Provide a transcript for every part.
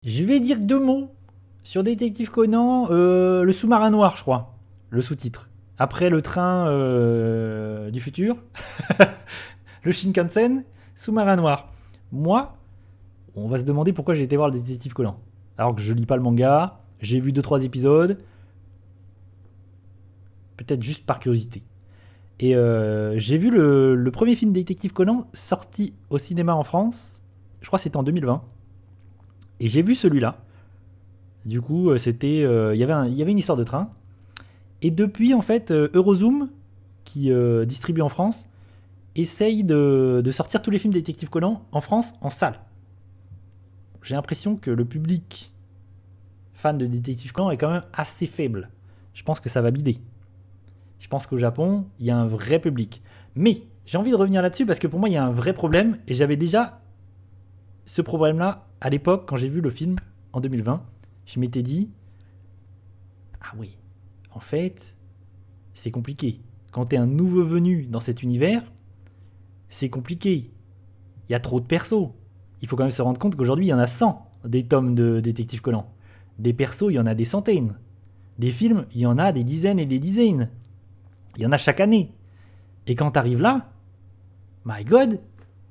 Je vais dire 2 mots sur Détective Conan, le sous-marin noir, je crois, le sous-titre. Après le train du futur, le Shinkansen, sous-marin noir. Moi, on va se demander pourquoi j'ai été voir le Détective Conan. Alors que je lis pas le manga, j'ai vu 2-3 épisodes, peut-être juste par curiosité. Et j'ai vu le premier film Détective Conan sorti au cinéma en France, je crois que c'était en 2020. Et j'ai vu celui-là. Du coup, il y avait une histoire de train. Et depuis, en fait, Eurozoom, qui distribue en France, essaye de sortir tous les films Détective Conan en France en salle. J'ai l'impression que le public fan de Détective Conan est quand même assez faible. Je pense que ça va bider. Je pense qu'au Japon, il y a un vrai public. Mais j'ai envie de revenir là-dessus parce que pour moi, il y a un vrai problème. Et j'avais déjà ce problème-là à l'époque quand j'ai vu le film en 2020. Je m'étais dit, ah oui, en fait, c'est compliqué. Quand t'es un nouveau venu dans cet univers, c'est compliqué. Il y a trop de persos. Il faut quand même se rendre compte qu'aujourd'hui, il y en a 100 des tomes de Détective Conan. Des persos, il y en a des centaines. Des films, il y en a des dizaines et des dizaines. Il y en a chaque année. Et quand t'arrives là, my god,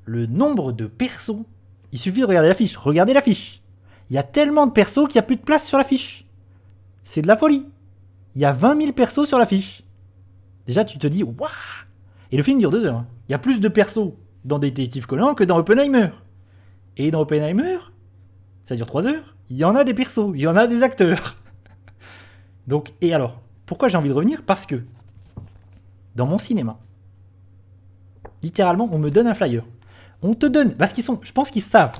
le nombre de persos. Il suffit de regarder l'affiche. Regardez l'affiche. Il y a tellement de persos qu'il n'y a plus de place sur l'affiche. C'est de la folie. Il y a 20 000 persos sur l'affiche. Déjà, tu te dis, waouh. Et le film dure 2 heures. Hein. Il y a plus de persos dans Détective Conan que dans Oppenheimer. Et dans Oppenheimer, ça dure 3 heures. Il y en a des persos, il y en a des acteurs. Donc, et alors, pourquoi j'ai envie de revenir? Parce que, dans mon cinéma, littéralement, on me donne un flyer. On te donne, parce qu'ils sont, je pense qu'ils savent,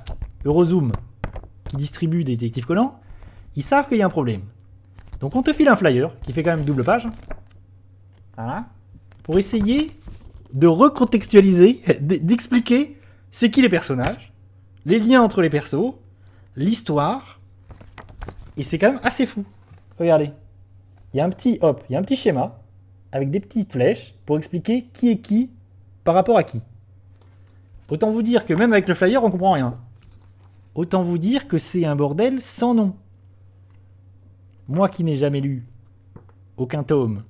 Eurozoom, qui distribue Détective Conan, ils savent qu'il y a un problème. Donc on te file un flyer, qui fait quand même double page, voilà, pour essayer de recontextualiser, d'expliquer c'est qui les personnages, les liens entre les persos, l'histoire, et c'est quand même assez fou. Regardez, il y a un petit schéma avec des petites flèches pour expliquer qui est qui par rapport à qui. Autant vous dire que même avec le flyer, on comprend rien. Autant vous dire que c'est un bordel sans nom. Moi qui n'ai jamais lu aucun tome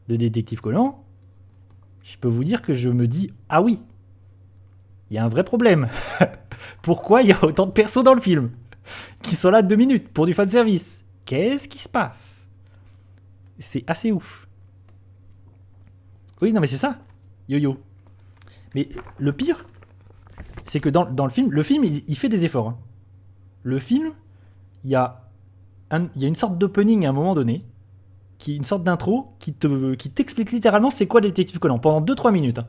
de Détective Conan, je peux vous dire que je me dis, ah oui, il y a un vrai problème. Pourquoi il y a autant de persos dans le film qui sont là 2 minutes pour du fanservice? Qu'est-ce qui se passe? C'est assez ouf. Oui, non mais c'est ça, yo-yo. Mais le pire, c'est que dans le film il fait des efforts. Hein. Le film, il y a une sorte d'opening à un moment donné, une sorte d'intro qui t'explique littéralement c'est quoi Détective Conan pendant 2-3 minutes. Hein.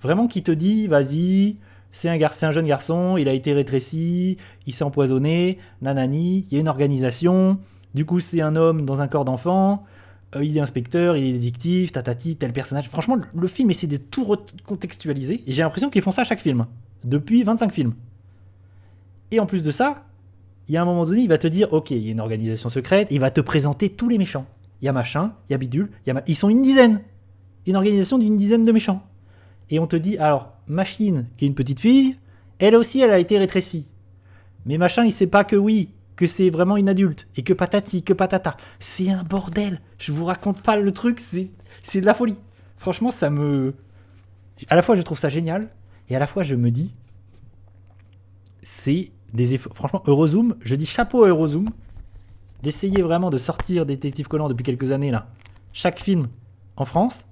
Vraiment qui te dit, vas-y, c'est un jeune garçon, il a été rétréci, il s'est empoisonné, nanani, il y a une organisation, du coup c'est un homme dans un corps d'enfant, il est inspecteur, il est détective, tatati, tel personnage. Franchement, le film essaie de tout recontextualiser, et j'ai l'impression qu'ils font ça à chaque film, depuis 25 films. Et en plus de ça, il y a un moment donné, il va te dire, ok, il y a une organisation secrète, il va te présenter tous les méchants. Il y a machin, il y a bidule, ils sont une dizaine. Une organisation d'une dizaine de méchants. Et on te dit, alors, Machine, qui est une petite fille, elle aussi, elle a été rétrécie. Mais machin, il sait pas que oui, que c'est vraiment une adulte, et que patati, que patata. C'est un bordel. Je vous raconte pas le truc, c'est de la folie. Franchement, ça me... À la fois, je trouve ça génial, et à la fois, je me dis, c'est des efforts. Franchement, Eurozoom, je dis chapeau à Eurozoom, d'essayer vraiment de sortir Détective Conan depuis quelques années, là, chaque film en France,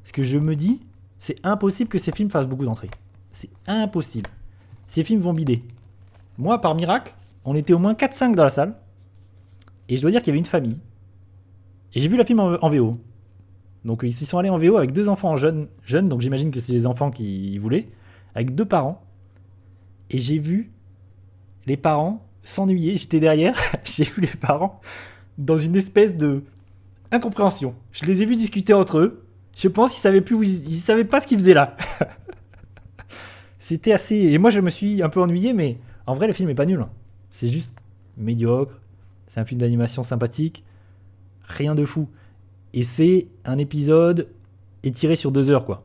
parce que je me dis, c'est impossible que ces films fassent beaucoup d'entrées. C'est impossible. Ces films vont bider. Moi, par miracle, on était au moins 4-5 dans la salle. Et je dois dire qu'il y avait une famille. Et j'ai vu la film en VO. Donc ils s'y sont allés en VO avec 2 enfants jeunes, donc j'imagine que c'est les enfants qui voulaient, avec 2 parents. Et j'ai vu les parents s'ennuyer. J'étais derrière, j'ai vu les parents dans une espèce de incompréhension. Je les ai vus discuter entre eux. Je pense qu'ils savaient plus où ils savaient pas ce qu'ils faisaient là. C'était assez. Et moi, je me suis un peu ennuyé, mais en vrai, le film est pas nul. Hein. C'est juste médiocre. C'est un film d'animation sympathique. Rien de fou. Et c'est un épisode étiré sur 2 heures, quoi.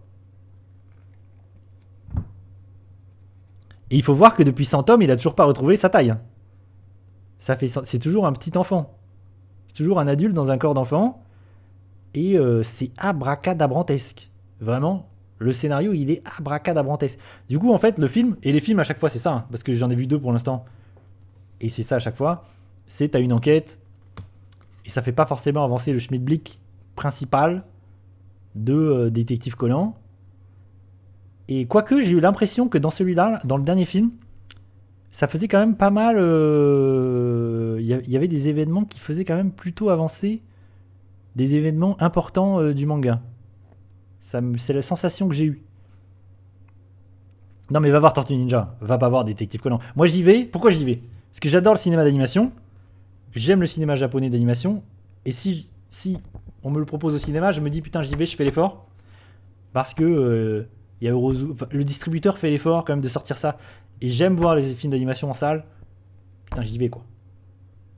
Et il faut voir que depuis 100 tomes, il a toujours pas retrouvé sa taille. Hein. C'est toujours un petit enfant. C'est toujours un adulte dans un corps d'enfant. Et c'est abracadabrantesque. Vraiment, le scénario, il est abracadabrantesque. Du coup, en fait, le film, et les films à chaque fois, c'est ça, hein, parce que j'en ai vu 2 pour l'instant. Et c'est ça à chaque fois. C'est t'as une enquête, et ça fait pas forcément avancer le Schmidblick principal de Détective Conan. Et quoique, j'ai eu l'impression que dans celui-là, dans le dernier film, ça faisait quand même pas mal. Il y avait des événements qui faisaient quand même plutôt avancer des événements importants du manga. C'est la sensation que j'ai eue. Non mais va voir Tortue Ninja, va pas voir Détective Conan. Moi j'y vais, pourquoi j'y vais? Parce que j'adore le cinéma d'animation, j'aime le cinéma japonais d'animation, et si on me le propose au cinéma, je me dis putain j'y vais, je fais l'effort. Parce que y a le distributeur fait l'effort quand même de sortir ça. Et j'aime voir les films d'animation en salle. Putain j'y vais quoi.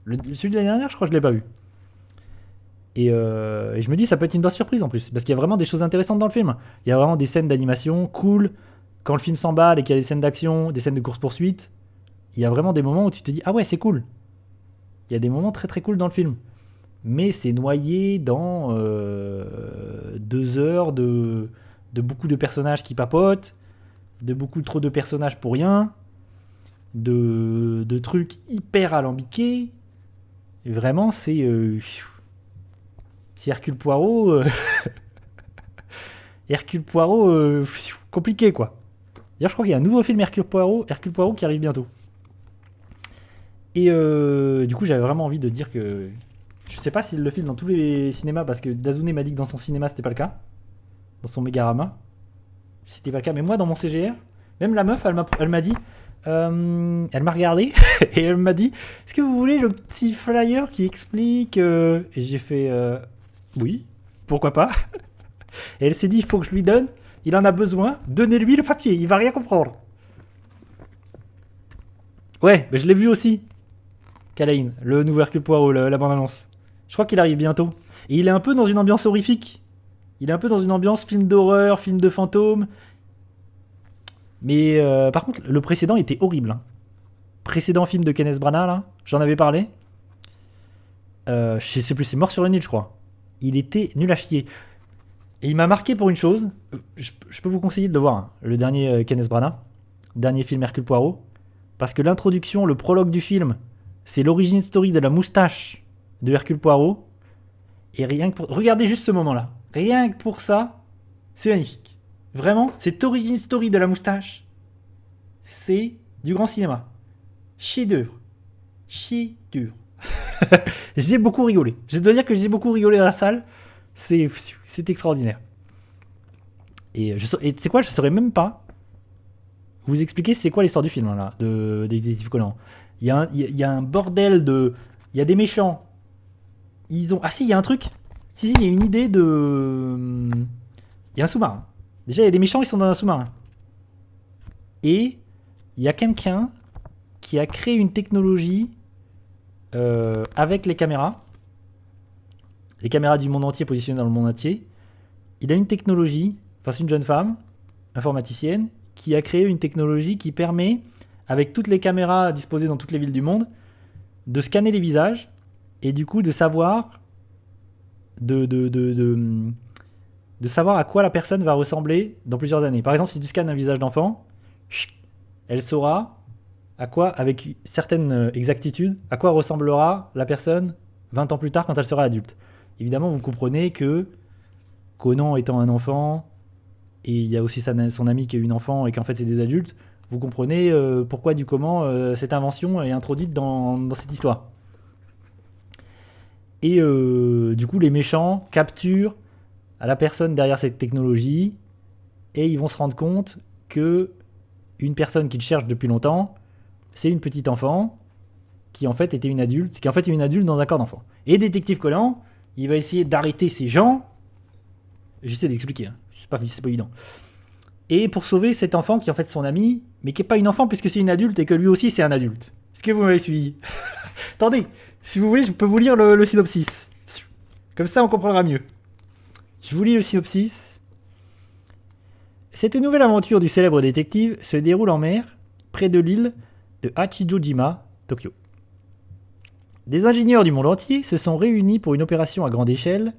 Celui de l'année dernière je crois que je l'ai pas vu. Et je me dis, ça peut être une bonne surprise en plus. Parce qu'il y a vraiment des choses intéressantes dans le film. Il y a vraiment des scènes d'animation cool. Quand le film s'emballe et qu'il y a des scènes d'action, des scènes de course-poursuite, il y a vraiment des moments où tu te dis, ah ouais, c'est cool. Il y a des moments très très cool dans le film. Mais c'est noyé dans 2 heures de beaucoup de personnages qui papotent, de beaucoup trop de personnages pour rien, de trucs hyper alambiqués. Et vraiment, c'est Hercule Poirot. Hercule Poirot, compliqué quoi. D'ailleurs, je crois qu'il y a un nouveau film Hercule Poirot qui arrive bientôt. Et du coup, j'avais vraiment envie de dire que je sais pas s'il le filme dans tous les cinémas parce que Dazune m'a dit que dans son cinéma c'était pas le cas, dans son Megarama, c'était pas le cas. Mais moi, dans mon CGR, même la meuf, elle m'a dit, elle m'a regardé et elle m'a dit, est-ce que vous voulez le petit flyer qui explique Et j'ai fait, oui, pourquoi pas. Et elle s'est dit, il faut que je lui donne. Il en a besoin. Donnez-lui le papier. Il va rien comprendre. Ouais, mais je l'ai vu aussi. Kalain, le nouveau Hercule Poirot, la bande-annonce. Je crois qu'il arrive bientôt. Et il est un peu dans une ambiance horrifique. Il est un peu dans une ambiance film d'horreur, film de fantômes. Mais par contre, le précédent était horrible. Hein. Précédent film de Kenneth Branagh, là, j'en avais parlé. Je sais plus, c'est Mort sur le Nil, je crois. Il était nul à chier. Et il m'a marqué pour une chose. Je peux vous conseiller de le voir, hein, le dernier Kenneth Branagh, dernier film Hercule Poirot, parce que l'introduction, le prologue du film, c'est l'origine story de la moustache de Hercule Poirot. Et rien que pour... Regardez juste ce moment-là. Rien que pour ça, c'est magnifique. Vraiment, cette origine story de la moustache, c'est du grand cinéma. Chef-d'œuvre. Chef-d'œuvre. J'ai beaucoup rigolé. Je dois dire que j'ai beaucoup rigolé dans la salle. C'est extraordinaire. Et tu sais quoi, je saurais même pas vous expliquer c'est quoi l'histoire du film là, de Détective Conan. Il y a un bordel de... Il y a des méchants. Ils ont... Ah si, il y a un truc. Si, il y a une idée de... Il y a un sous-marin. Déjà, il y a des méchants, ils sont dans un sous-marin. Et il y a quelqu'un qui a créé une technologie avec les caméras du monde entier positionnées dans le monde entier. Il a une technologie, enfin c'est une jeune femme, informaticienne, qui a créé une technologie qui permet, avec toutes les caméras disposées dans toutes les villes du monde, de scanner les visages et du coup de savoir de savoir à quoi la personne va ressembler dans plusieurs années. Par exemple, si tu scannes un visage d'enfant, elle saura à quoi, avec certaine exactitude, à quoi ressemblera la personne 20 ans plus tard quand elle sera adulte. Évidemment, vous comprenez que Conan étant un enfant, et il y a aussi son ami qui est une enfant et qu'en fait c'est des adultes, vous comprenez pourquoi du comment cette invention est introduite dans cette histoire. Et du coup, les méchants capturent à la personne derrière cette technologie et ils vont se rendre compte que une personne qu'ils cherchent depuis longtemps, c'est une petite enfant qui en fait était une adulte, qui en fait est une adulte dans un corps d'enfant. Et Détective Conan, il va essayer d'arrêter ces gens. J'essaie d'expliquer, hein. C'est pas évident. Et pour sauver cet enfant qui est en fait son ami, mais qui n'est pas une enfant puisque c'est une adulte et que lui aussi c'est un adulte. Est-ce que vous m'avez suivi? Attendez, si vous voulez, je peux vous lire le synopsis. Comme ça, on comprendra mieux. Je vous lis le synopsis. Cette nouvelle aventure du célèbre détective se déroule en mer, près de l'île de Hachijojima, Tokyo. Des ingénieurs du monde entier se sont réunis pour une opération à grande échelle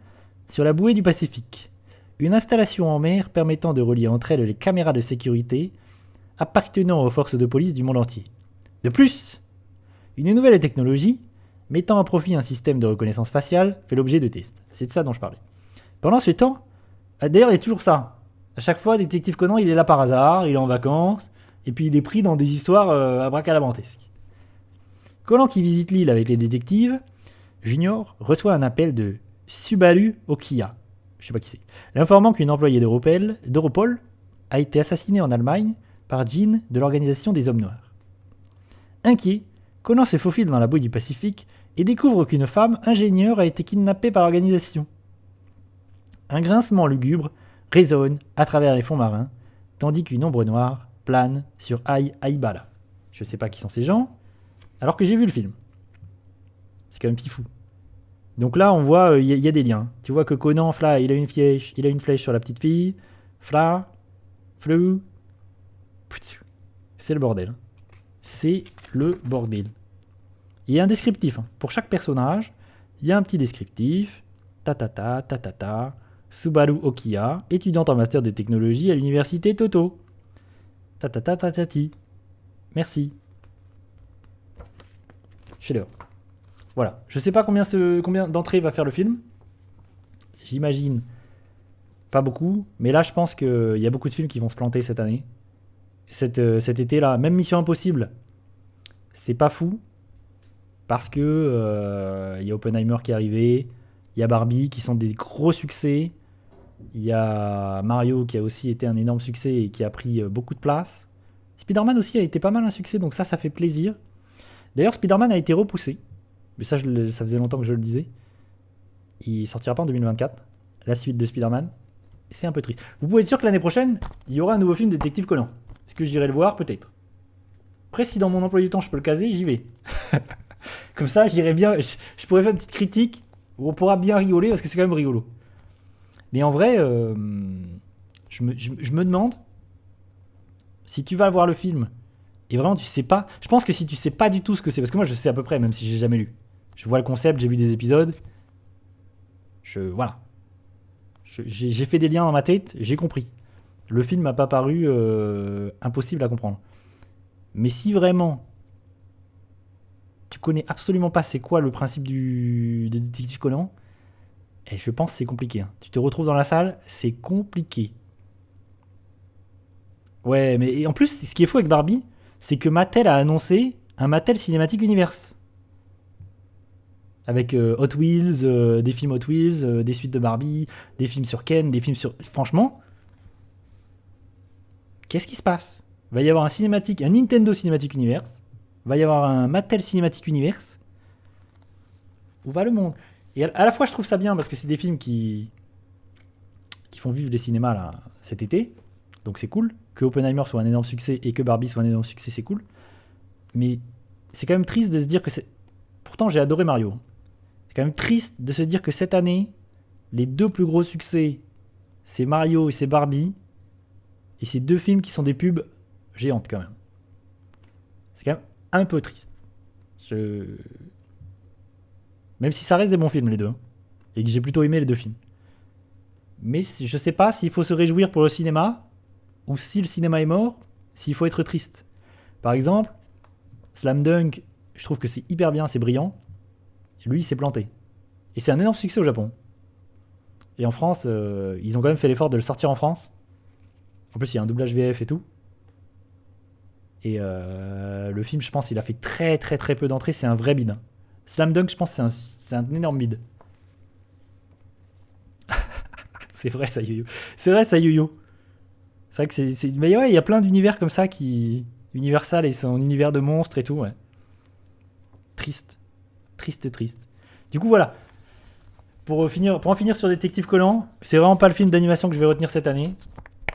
sur la bouée du Pacifique. Une installation en mer permettant de relier entre elles les caméras de sécurité appartenant aux forces de police du monde entier. De plus, une nouvelle technologie mettant à profit un système de reconnaissance faciale fait l'objet de tests. C'est de ça dont je parlais. Pendant ce temps, d'ailleurs, il y a toujours ça. À chaque fois, Détective Conan, il est là par hasard, il est en vacances, et puis il est pris dans des histoires abracadabrantesques. Conan qui visite l'île avec les détectives, Junior reçoit un appel de Subaru Okiya. Je sais pas qui c'est. L'informant qu'une employée d'Europol a été assassinée en Allemagne par Jean de l'organisation des Hommes Noirs. Inquiet, Conan se faufile dans la bouée du Pacifique et découvre qu'une femme ingénieure a été kidnappée par l'organisation. Un grincement lugubre résonne à travers les fonds marins, tandis qu'une ombre noire plane sur Aibala. Je sais pas qui sont ces gens, alors que j'ai vu le film. C'est quand même fifou. Donc là, on voit, il y a des liens. Tu vois que Conan, Fla, il a une flèche sur la petite fille. Fla, Fleu. C'est le bordel. C'est le bordel. Il y a un descriptif. Pour chaque personnage, il y a un petit descriptif. Ta. Subaru Okiya, étudiante en master de technologie à l'université Toto. Tatati. Merci. Chef-d'œuvre. Voilà. Je sais pas combien d'entrées va faire le film. J'imagine pas beaucoup. Mais là, je pense qu'il y a beaucoup de films qui vont se planter cette année. Cet été-là. Même Mission Impossible. C'est pas fou. Parce que y a Oppenheimer qui est arrivé. Il y a Barbie qui sont des gros succès. Il y a Mario qui a aussi été un énorme succès et qui a pris beaucoup de place. Spider-Man aussi a été pas mal un succès, donc ça fait plaisir. D'ailleurs, Spider-Man a été repoussé. Mais ça faisait longtemps que je le disais. Il sortira pas en 2024. La suite de Spider-Man. C'est un peu triste. Vous pouvez être sûr que l'année prochaine, il y aura un nouveau film Détective Conan. Est-ce que j'irai le voir? Peut-être. Après, si dans mon emploi du temps je peux le caser, j'y vais. Comme ça, j'irai bien. Je pourrais faire une petite critique où on pourra bien rigoler parce que c'est quand même rigolo. Mais en vrai, je me demande si tu vas voir le film et vraiment tu sais pas. Je pense que si tu sais pas du tout ce que c'est, parce que moi je sais à peu près, même si j'ai jamais lu. Je vois le concept, j'ai vu des épisodes. Voilà. J'ai fait des liens dans ma tête, j'ai compris. Le film m'a pas paru impossible à comprendre. Mais si vraiment tu connais absolument pas c'est quoi le principe de Détective Conan, et je pense que c'est compliqué. Hein. Tu te retrouves dans la salle, c'est compliqué. Ouais, mais en plus, ce qui est fou avec Barbie, c'est que Mattel a annoncé un Mattel Cinematic Universe. Avec Hot Wheels, des films Hot Wheels, des suites de Barbie, des films sur Ken, des films sur... Franchement, qu'est-ce qui se passe? Va y avoir un Nintendo Cinematic Universe, va y avoir un Mattel Cinematic Universe. Où va le monde? Et à la fois, je trouve ça bien parce que c'est des films qui font vivre les cinémas là, cet été. Donc c'est cool. Que Oppenheimer soit un énorme succès et que Barbie soit un énorme succès, c'est cool. Mais c'est quand même triste de se dire que c'est... Pourtant, j'ai adoré Mario. C'est quand même triste de se dire que cette année, les deux plus gros succès, c'est Mario et c'est Barbie. Et c'est deux films qui sont des pubs géantes quand même. C'est quand même un peu triste. Même si ça reste des bons films les deux. Hein. Et que j'ai plutôt aimé les deux films. Mais je sais pas s'il faut se réjouir pour le cinéma, ou si le cinéma est mort, s'il faut être triste. Par exemple, Slam Dunk, je trouve que c'est hyper bien, c'est brillant. Et lui, il s'est planté. Et c'est un énorme succès au Japon. Et en France, ils ont quand même fait l'effort de le sortir en France. En plus, il y a un doublage VF et tout. Et le film, je pense, il a fait très très très peu d'entrées, c'est un vrai bide. Slam Dunk, je pense, c'est un énorme bide. C'est vrai ça, Yo-Yo. C'est vrai ça, Yo-Yo. C'est vrai que c'est... Mais ouais, il y a plein d'univers comme ça qui... Universal et son univers de monstres et tout, ouais. Triste. Triste. Du coup, voilà. Pour en finir sur Détective Conan, c'est vraiment pas le film d'animation que je vais retenir cette année.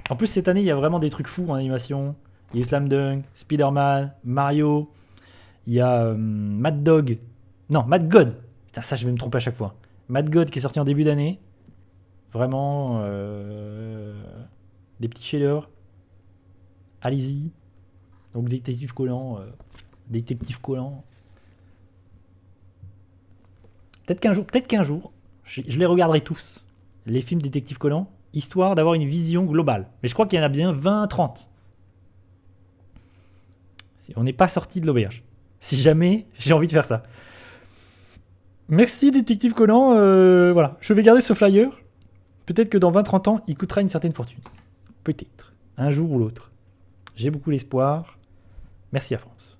En plus, cette année, il y a vraiment des trucs fous en animation. Il y a eu Slam Dunk, Spider-Man, Mario. Il y a Mad Dog. Non, Mad God. Putain, ça, je vais me tromper à chaque fois. Mad God qui est sorti en début d'année. Vraiment, des petits chefs-d'œuvre. Allez-y. Donc Détective Conan. Peut-être qu'un jour, je les regarderai tous, les films Détective Conan, histoire d'avoir une vision globale. Mais je crois qu'il y en a bien 20-30. On n'est pas sorti de l'auberge. Si jamais j'ai envie de faire ça. Merci Détective Conan. Voilà, je vais garder ce flyer. Peut-être que dans 20-30 ans, il coûtera une certaine fortune. Peut-être. Un jour ou l'autre. J'ai beaucoup d'espoir. Merci à France.